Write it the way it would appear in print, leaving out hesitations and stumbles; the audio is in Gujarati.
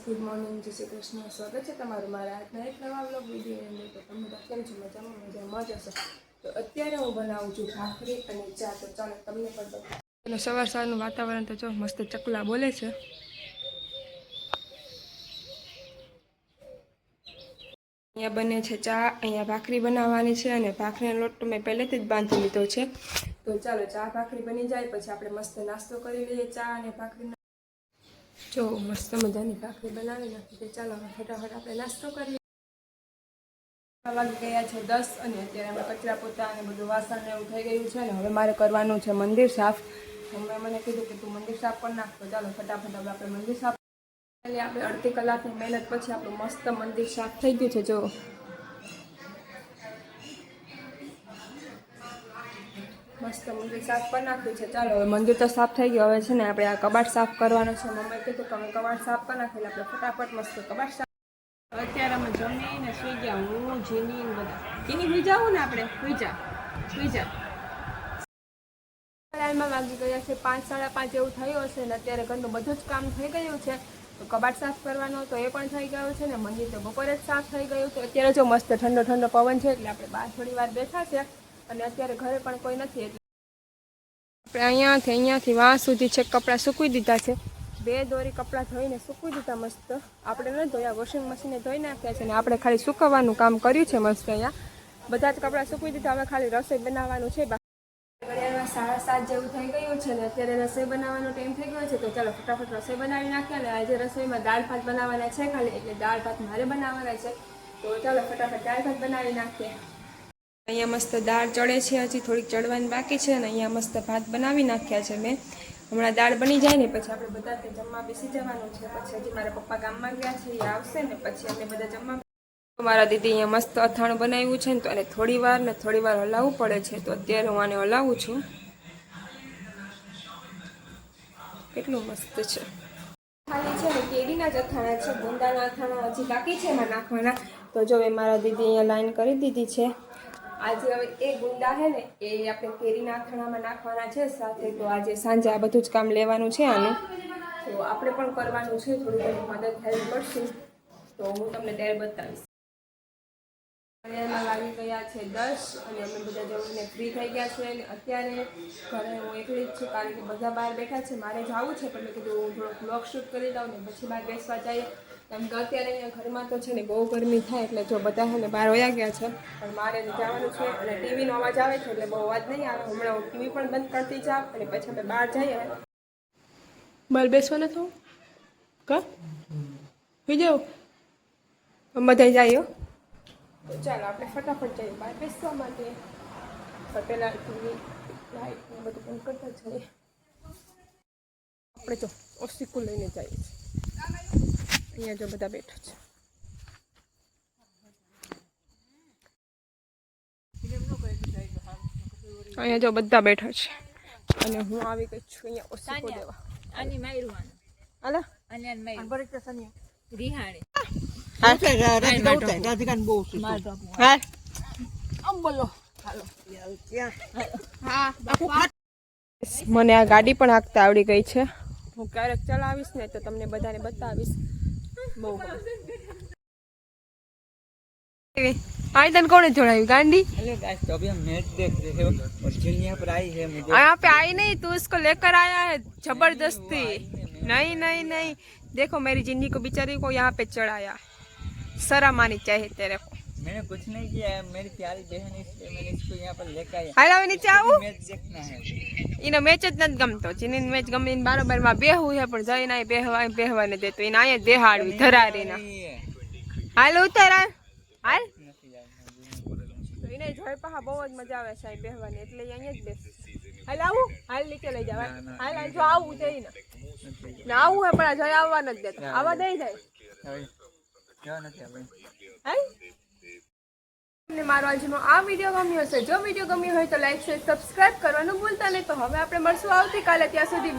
ગુડ મોર્નિંગ, જય શ્રી કૃષ્ણ. સ્વાગત છે તમારું મારા આજના એક નવા વ્લોગ વિડીયોની અંદર. તો તમે તો કેમ છો? મજામાં જ હશો. તો અત્યારે હું બનાવું છું ભાખરી અને ચા. તો ચાલો તમને પણ બતાવું. સવાર સવારનું વાતાવરણ તો જો મસ્ત ચકલા બોલે છે. અહીંયા બને છે ચા, અહીંયા ભાખરી બનાવવાની છે અને ભાખરીનો લોટ તો મેં પહેલેથી જ બાંધી લીધો છે. તો ચાલો ચા ભાખરી બની જાય પછી આપણે મસ્ત નાસ્તો કરી લઈએ. ચા અને ભાખરીનો જો મસ્ત મજાની ભાખરી બનાવી નાખી. તો ચાલો ફટાફટ આપણે નાસ્તો કરીએ. વાગી ગયા છે 10 અને અત્યારે અમે કચરા પોતા અને બધું વાસણ ને એવું થઈ ગયું છે ને હવે મારે કરવાનું છે મંદિર સાફ. મમ્મીએ મને કીધું કે તું મંદિર સાફ કરી નાખ. તો ચાલો ફટાફટ હવે આપણે મંદિર સાફ એટલે આપણે અડધી કલાકની મહેનત પછી આપણું મસ્ત મંદિર સાફ થઈ ગયું છે. જો મસ્ત મંદિર સાફ કરી નાખ્યું છે. ચાલો હવે મંદિર તો સાફ થઈ ગયું. હવે છે ને આપણે આ કબાટ સાફ કરવાનો છે. મમ્મીએ કીધું કે અમે કબાટ સાફ કરી નાખીએ એટલે આપણે ફટાફટ મસ્ત કબાટ સાફ. અત્યારે અમે જમીને સુઈ ગયા. હું જીની બધા જીની સુઈ જાઉં ને આપણે સુઈ જા. લાઈનમાં વાગી ગયા છે 5, 5:30 એવું થયું હશે ને અત્યારે ઘરનું બધું જ કામ થઈ ગયું છે. તો કબાટ સાફ કરવાનો તો એ પણ થઈ ગયો છે ને મંદિર તો બપોરે જ સાફ થઈ ગયું. તો અત્યારે જો મસ્ત ઠંડો ઠંડો પવન છે એટલે આપણે બહાર થોડી વાર બેઠા છે અને અત્યારે ઘરે પણ કોઈ નથી એટલે આપણે અહીંયાથી વાં સુધી છે કપડાં સૂકવી દીધા છે. 2 દોરી કપડાં ધોઈને સૂકવી દીધા મસ્ત. આપણે ન ધોયા, વોશિંગ મશીને ધોઈ નાખ્યા છે ને આપણે ખાલી સૂકવવાનું કામ કર્યું છે મસ્ત. અહીંયા બધા જ કપડાં સૂકવી દીધા. હવે ખાલી રસોઈ બનાવવાનું છે. 7:30 જેવું થઈ ગયું છે ને અત્યારે રસોઈ બનાવવાનો ટાઈમ થઈ ગયો છે. તો ચાલો ફટાફટ રસોઈ બનાવી નાખીએ. અને આજે રસોઈમાં દાળ ભાત બનાવવાના છે ખાલી, એટલે દાળ ભાત મારે બનાવવાના છે. તો ચાલો ફટાફટ દાળ ભાત બનાવી નાખીએ. અહીંયા મસ્ત દાળ ચડે છે, હજી થોડીક ચડવાની બાકી છે અને અહીંયા મસ્ત ભાત બનાવી નાખ્યા છે મેં. હમણાં દાળ બની જાય ને પછી આપણે બધા જમવા બેસી જવાનું છે. પછી હજી મારા પપ્પા ગામમાં ગયા છે, એ આવશે ને પછી અમે બધા જમવા. મારા દીદી અહીંયા મસ્ત અથાણું બનાવ્યું છે ને તો એને થોડી વાર હલાવવું પડે છે. તો અત્યારે હું આને હલાવું છું. કેટલું મસ્ત છે. ખાલી છે ને કેરીના જ અથાણા છે, ગુંદાના અથાણા હજી બાકી છે એમાં નાખવાના. તો જો એ મારા દીદી અહીંયા લાઈન કરી દીધી છે. આજે હવે એ ગુંદા છે ને એ આપણે કેરીના અથાણામાં નાખવાના છે સાથે. તો આજે સાંજે આ બધું જ કામ લેવાનું છે આનું. તો આપણે પણ કરવાનું છે, થોડી ઘણી મદદ હેલ્પ કરશું. તો હું તમને ત્યારે બતાવીશ. વાગી ગયા છે 10 અને અમે બધા જમીને ફ્રી થઈ ગયા છે. અને અત્યારે ઘરે હું એકલી જ છું કારણ કે બધા બહાર બેઠા છે. મારે જવું છે પણ મેં કીધું હું થોડોક વ્લોગ શૂટ કરી દઉં ને પછી બહાર બેસવા જઈએ. કેમ કે અત્યારે અહીંયા ઘરમાં તો છે ને બહુ ગરમી થાય એટલે જો બધા છે ને બહાર વયા ગયા છે પણ મારે જવાનું છે. અને ટીવીનો અવાજ આવે છે એટલે બહુ અવાજ નહીં આવે. હમણાં હું ટીવી પણ બંધ કરતી જાઉં અને પછી અમે બહાર જઈએ. બહાર બેસવા નથી કા હોઈ જાઓ બધા જાય. તો ચાલો આપણે ફટાફટ જઈએ બહાર બેસવા માટે. પહેલાં ટીવી લાઈટ બધું બંધ કરતા જઈએ. આપણે તો ઓસિકું લઈને જઈએ છીએ. અહીંયા જો બધા બેઠા છે. અહીંયા જો બધા બેઠા છે અને હું આવી ગઈ છું અહીંયા ઓસિકો દેવા. આની માયરવાન આલા આની માયર બરકત સની રીહાણી મને આ ગાડી પણ હાંકતા આવડી ગઈ છે. હું ક્યારેક ચલાવીશ ને તો તમને બધાને બતાવીશ. બહુ आई तन कौन चढ़ाई गांडी? अरे गाइस तो अभी हम मैच देख रहे हैं और जिन यहाँ पर आई है मुझे यहाँ पे आई नहीं, तू इसको लेकर आया है जबरदस्ती. नहीं नहीं नहीं, देखो मेरी जिन्नी को बेचारी को यहाँ पे चढ़ाया. शर्म आनी चाहिए तेरे को. मैंने कुछ नहीं किया है, मेरी प्यारी बहन है इसलिए मैंने इसको यहाँ पर लेकर आया. हालो नीचे आओ. मैच देखना है. इनो मैच જ નથી ગમતો. જીની મેચ ગમે ઇન બરાબર માં બેહવું છે પણ જઈને બેહવા ને દેતો. એને અહીંયા દેહાડવી ધરારીના. હાલ ઉતર હાલ. એને જોઈ પા બહુ જ મજા આવે સાહેબ બેહવાની એટલે અહીંયા જ બેસ. હાલ આવું હાલ નીચે લઈ જાવ. હાલ હાલ જો આવું જઈને ના આવું હે પણ જઈ આવવા નથી દેતા. આવા દઈ જાય. મારો આજનો આ વિડીયો ગમ્યો હશે. જો વિડીયો ગમ્યો હોય તો લાઈક શેર સબસ્ક્રાઇબ કરવાનું ભૂલતા નહીં. તો હવે આપણે મળશું આવતીકાલે. ત્યાં સુધી